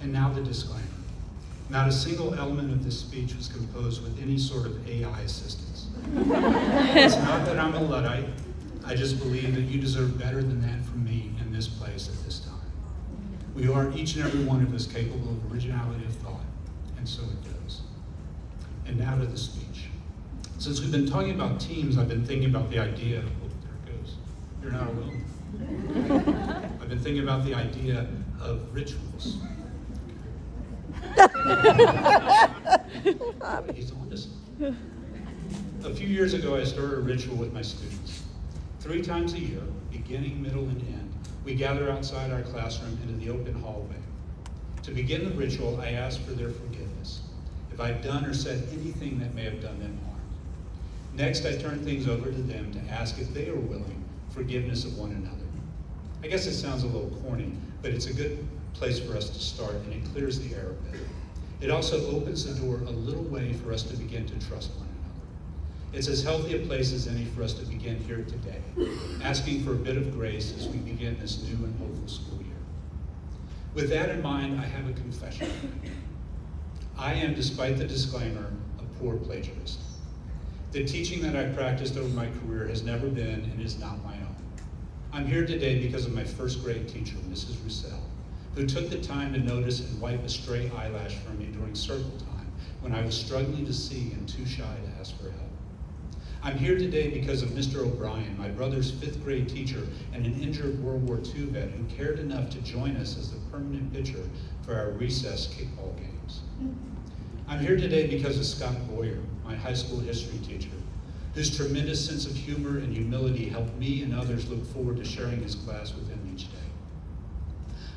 And now the disclaimer. Not a single element of this speech was composed with any sort of AI assistance. It's not that I'm a Luddite. I just believe that you deserve better than that from me in this place at this time. We are, each and every one of us, capable of originality of thought, and so it goes. And now to the speech. Since we've been talking about teams, I've been thinking about the idea, oh, there it goes. You're not alone. I've been thinking about the idea of rituals. He's on this. A few years ago, I started a ritual with my students. 3 times a year, beginning, middle, and end, we gather outside our classroom into the open hallway. To begin the ritual, I ask for their forgiveness if I've done or said anything that may have done them harm. Next, I turn things over to them to ask if they are willing forgiveness of one another. I guess it sounds a little corny, but it's a good place for us to start, and it clears the air a bit. It also opens the door a little way for us to begin to trust one another. It's as healthy a place as any for us to begin here today, asking for a bit of grace as we begin this new and hopeful school year. With that in mind, I have a confession. I am, despite the disclaimer, a poor plagiarist. The teaching that I practiced over my career has never been and is not my own. I'm here today because of my first grade teacher, Mrs. Roussel, who took the time to notice and wipe a stray eyelash from me during circle time when I was struggling to see and too shy to ask for help. I'm here today because of Mr. O'Brien, my brother's 5th grade teacher and an injured World War II vet who cared enough to join us as the permanent pitcher for our recess kickball games. I'm here today because of Scott Boyer, my high school history teacher, whose tremendous sense of humor and humility helped me and others look forward to sharing his class with him each day.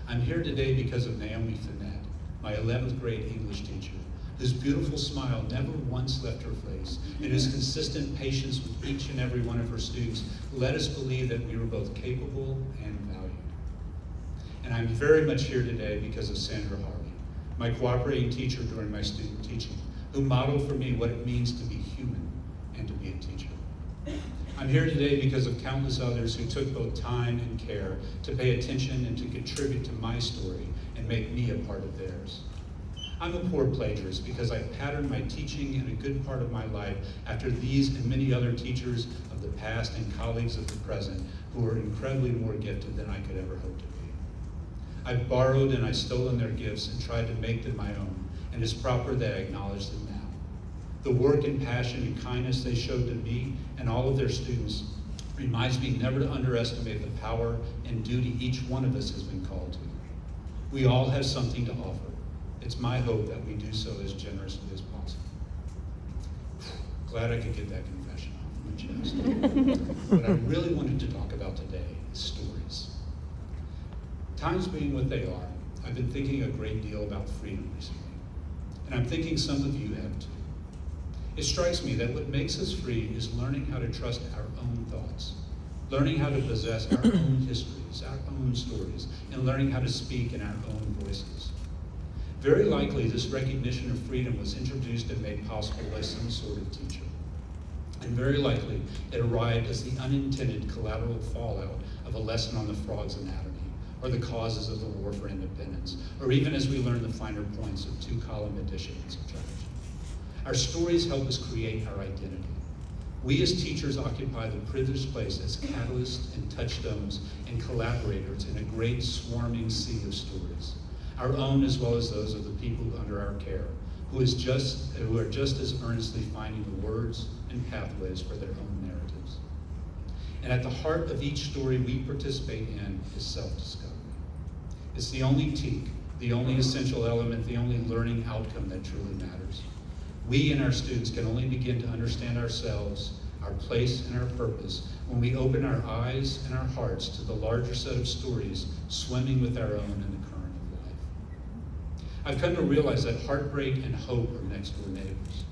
I'm here today because of Naomi Finette, my 11th grade English teacher, whose beautiful smile never once left her face, and whose consistent patience with each and every one of her students let us believe that we were both capable and valued. And I'm very much here today because of Sandra Harvey, my cooperating teacher during my student teaching, who modeled for me what it means to be human and to be a teacher. I'm here today because of countless others who took both time and care to pay attention and to contribute to my story and make me a part of theirs. I'm a poor plagiarist because I patterned my teaching and a good part of my life after these and many other teachers of the past and colleagues of the present who are incredibly more gifted than I could ever hope to be. I've borrowed and I've stolen their gifts and tried to make them my own, and it's proper that I acknowledge them now. The work and passion and kindness they showed to me and all of their students reminds me never to underestimate the power and duty each one of us has been called to. We all have something to offer. It's my hope that we do so as generously as possible. Glad I could get that confession off my chest. What I really wanted to talk about today is stories. Times being what they are, I've been thinking a great deal about freedom recently. And I'm thinking some of you have too. It strikes me that what makes us free is learning how to trust our own thoughts, learning how to possess our own histories, our own stories, and learning how to speak in our own voices. Very likely, this recognition of freedom was introduced and made possible by some sort of teacher. And very likely, it arrived as the unintended collateral fallout of a lesson on the frog's anatomy, or the causes of the war for independence, or even as we learn the finer points of 2-column addition and subtraction. Our stories help us create our identity. We as teachers occupy the privileged place as catalysts and touchstones and collaborators in a great swarming sea of stories, our own as well as those of the people under our care, who are just as earnestly finding the words and pathways for their own narratives. And at the heart of each story we participate in is self-discovery. It's the only teak, the only essential element, the only learning outcome that truly matters. We and our students can only begin to understand ourselves, our place, and our purpose when we open our eyes and our hearts to the larger set of stories swimming with our own in the current of life. I've come to realize that heartbreak and hope are next-door neighbors.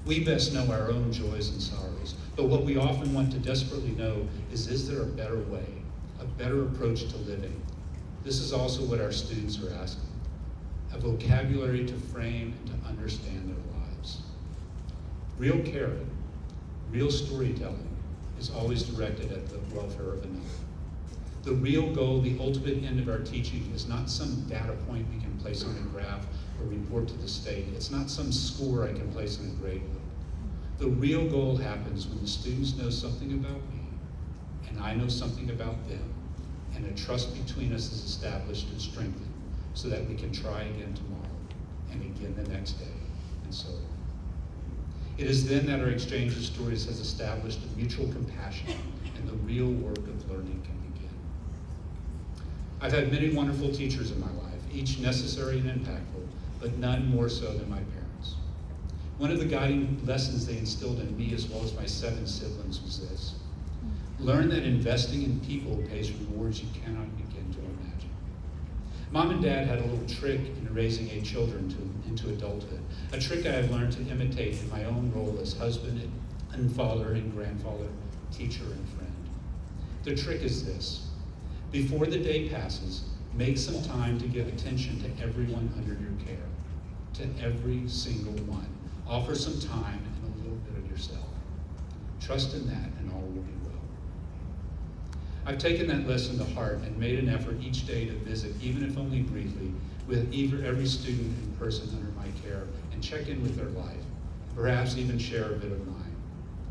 We best know our own joys and sorrows, but what we often want to desperately know is there a better way, a better approach to living? This is also what our students are asking, a vocabulary to frame and to understand their lives. Real caring, real storytelling is always directed at the welfare of another. The real goal, the ultimate end of our teaching is not some data point we can place on a graph or report to the state. It's not some score I can place on a grade book. The real goal happens when the students know something about me and I know something about them, and a trust between us is established and strengthened so that we can try again tomorrow and again the next day, and so on. It is then that our exchange of stories has established a mutual compassion and the real work of learning can begin. I've had many wonderful teachers in my life, each necessary and impactful, but none more so than my parents. One of the guiding lessons they instilled in me as well as my 7 siblings was this: learn that investing in people pays rewards you cannot begin to imagine. Mom and Dad had a little trick in raising 8 children into adulthood, a trick I have learned to imitate in my own role as husband and father and grandfather, teacher and friend. The trick is this: before the day passes, make some time to give attention to everyone under your care, to every single one. Offer some time and a little bit of yourself. Trust in that and all will be well. I've taken that lesson to heart and made an effort each day to visit, even if only briefly, with every student in person under my care and check in with their life, perhaps even share a bit of mine.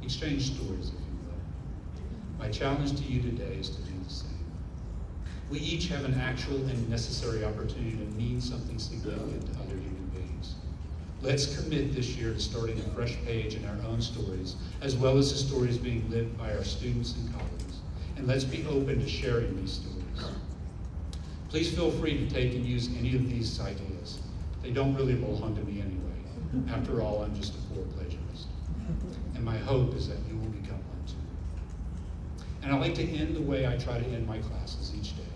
Exchange stories, if you will. My challenge to you today is to do the same. We each have an actual and necessary opportunity to mean something significant to other human beings. Let's commit this year to starting a fresh page in our own stories, as well as the stories being lived by our students and colleagues. And let's be open to sharing these stories. Please feel free to take and use any of these ideas. They don't really belong to me anyway. After all, I'm just a poor plagiarist. And my hope is that you will become one too. And I like to end the way I try to end my classes each day,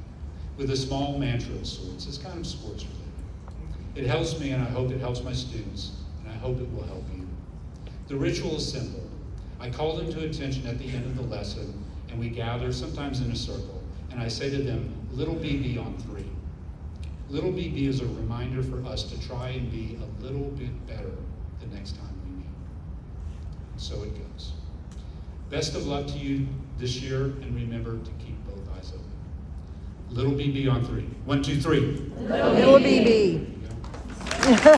with a small mantra of sorts. It's kind of sports related. It helps me, and I hope it helps my students, and I hope it will help you. The ritual is simple. I call them to attention at the end of the lesson, and we gather, sometimes in a circle, and I say to them, little BB on 3. Little BB is a reminder for us to try and be a little bit better the next time we meet. So it goes. Best of luck to you this year, and remember to keep both eyes open. Little BB on 3. 1, 2, 3. Little BB.